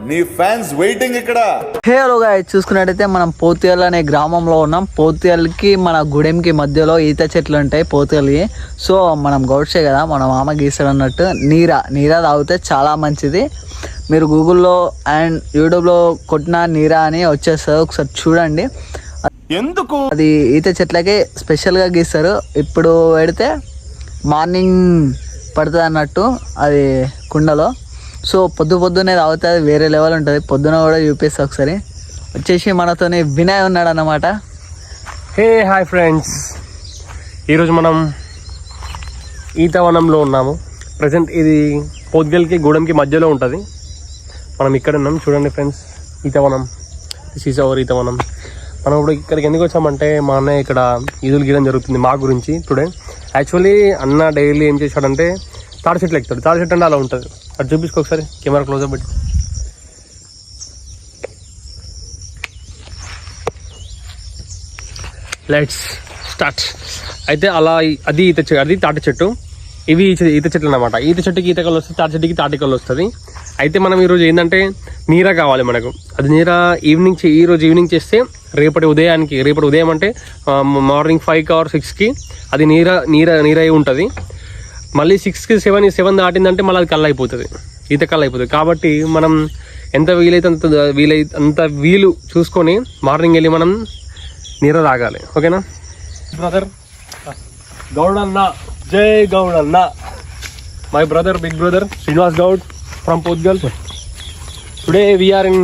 నీ fans waiting ఇక్కడ. Hello guys, చూసుకున్నట్టయితే మనం పోతుగల్ అనే గ్రామంలో ఉన్నాం. పోతుగల్కి మన గుడెంకి మధ్యలో ఈత చెట్లు ఉంటాయి పోతుగల్కి. సో మనం గౌడ్సే కదా, మన మామ గీసాడు అన్నట్టు. నీరా తాగితే చాలా మంచిది. మీరు గూగుల్లో అండ్ యూట్యూబ్లో కొట్టిన నీరా అని వచ్చేస్తుంది, ఒకసారి చూడండి. ఎందుకు అది ఈత చెట్లకి స్పెషల్గా గీస్తారు. ఇప్పుడు పెడితే మార్నింగ్ పడుతుంది అన్నట్టు అది కుండలో. సో పొద్దున్నే తాగుతుంది, వేరే లెవెల్ ఉంటుంది. పొద్దున కూడా చూపిస్తా ఒకసారి. వచ్చేసి మనతోని వినయ్ ఉన్నాడు అన్నమాట. హాయ్ ఫ్రెండ్స్, ఈరోజు మనం ఈతవనంలో ఉన్నాము. ప్రజెంట్ ఇది పోతుగల్కి గూడెంకి మధ్యలో ఉంటుంది. మనం ఇక్కడ ఉన్నాం, చూడండి ఫ్రెండ్స్, ఈతవనం. దిస్ ఈజ్ అవర్ ఈతవనం. మనం ఇప్పుడు ఇక్కడికి ఎందుకు వచ్చామంటే మా అన్నయ్య ఇక్కడ ఈదులు గీయడం జరుగుతుంది మా గురించి టుడే. యాక్చువల్లీ అన్న డైలీ ఏం చేశాడంటే తాడి చెట్లు ఎక్కుతాడు. తాడి చెట్టు అంటే అలా ఉంటుంది. అది చూపించుకో ఒకసారి, కెమెరా క్లోజ్అప్ పెట్టి. Let's start. అయితే అలా అది అది తాటి చెట్టు, ఇవి ఈత చెట్లు అన్నమాట. ఈత చెట్టుకి ఈత కళ్ళు వస్తుంది, తాటి చెట్టుకి తాటి కళ్ళు వస్తుంది. అయితే మనం ఈరోజు ఏంటంటే నీరా కావాలి మనకు. అది నీరా ఈరోజు ఈవినింగ్ చేస్తే రేపటి ఉదయం అంటే మార్నింగ్ 5 or 6కి అది నీరై ఉంటుంది. మళ్ళీ 6కి 7 దాటిందంటే మళ్ళీ అది కళ్ళు అయిపోతుంది, ఈత కళ్ళు అయిపోతుంది. కాబట్టి మనం ఎంత అంత వీలు చూసుకొని మార్నింగ్ వెళ్ళి మనం నీర తాగాలి. ఓకేనా బ్రదర్? గౌడన్న, జై Goudanna. My brother, big brother Srinivas Goud from Pothugal. Today we are in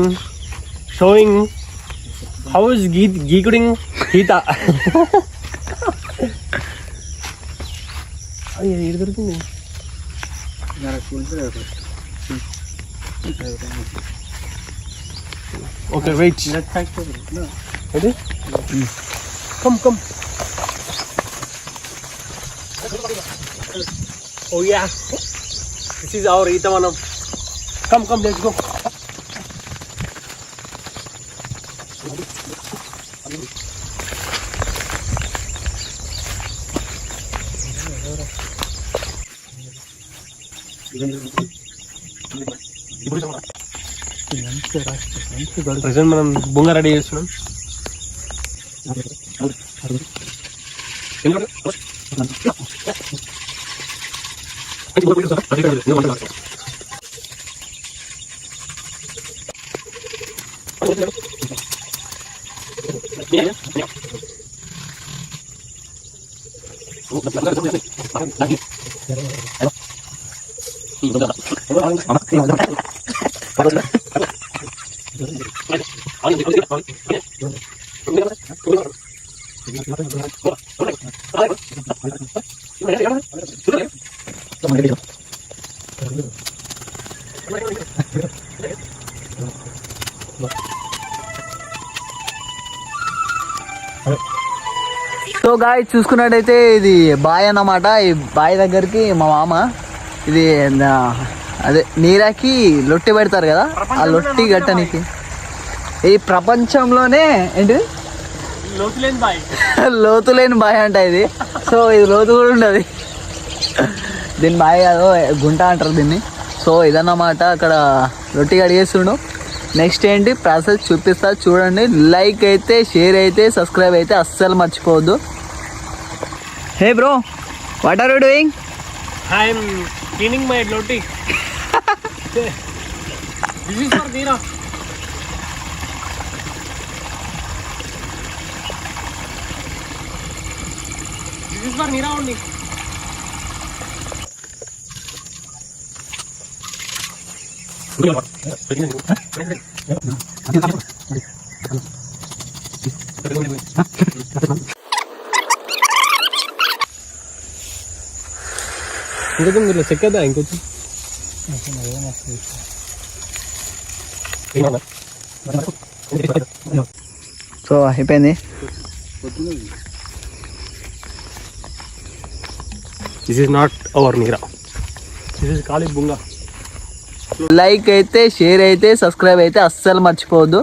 showing how is geekuting ఈత. ఏది దొరికింది? Okay wait, ready, come. Oh yeah, this is our Itavanam. Come, let's go. Present మనం బొంగ రెడీ చేస్తున్నాం. సో గాయ్, చూసుకున్నట్టయితే ఇది bye అన్నమాట. ఈ బాయ్ దగ్గరికి మా మామ ఇది అదే నీరాకి లొట్టి పెడతారు కదా, ఆ లొట్టి గట్టనికి ఈ ప్రపంచంలోనే ఏంటి లోతు లేని బాయ్ అంట ఇది. సో ఇది లోతు కూడా ఉండదు, దీని బాయ్ కాదు, గుంట అంటారు దీన్ని. సో ఇదన్నమాట, అక్కడ లొట్టి అడిగేస్తుండు. నెక్స్ట్ ఏంటి ప్రాసెస్ చూపిస్తా, చూడండి. లైక్ అయితే, షేర్ అయితే, సబ్స్క్రైబ్ అయితే అస్సలు మర్చిపోవద్దు. Hey bro, what are you doing? I'm cleaning my లొట్టి. This is for Neera. This is for Neera only. ఇంకొంచెం చెక్కదా, ఇంకొంచెం సో అయిపోయింది. This is not our neera, this is ఖాళీ బుంగా. లైక్ అయితే, షేర్ అయితే, సబ్స్క్రైబ్ అయితే అస్సలు మర్చిపోవద్దు.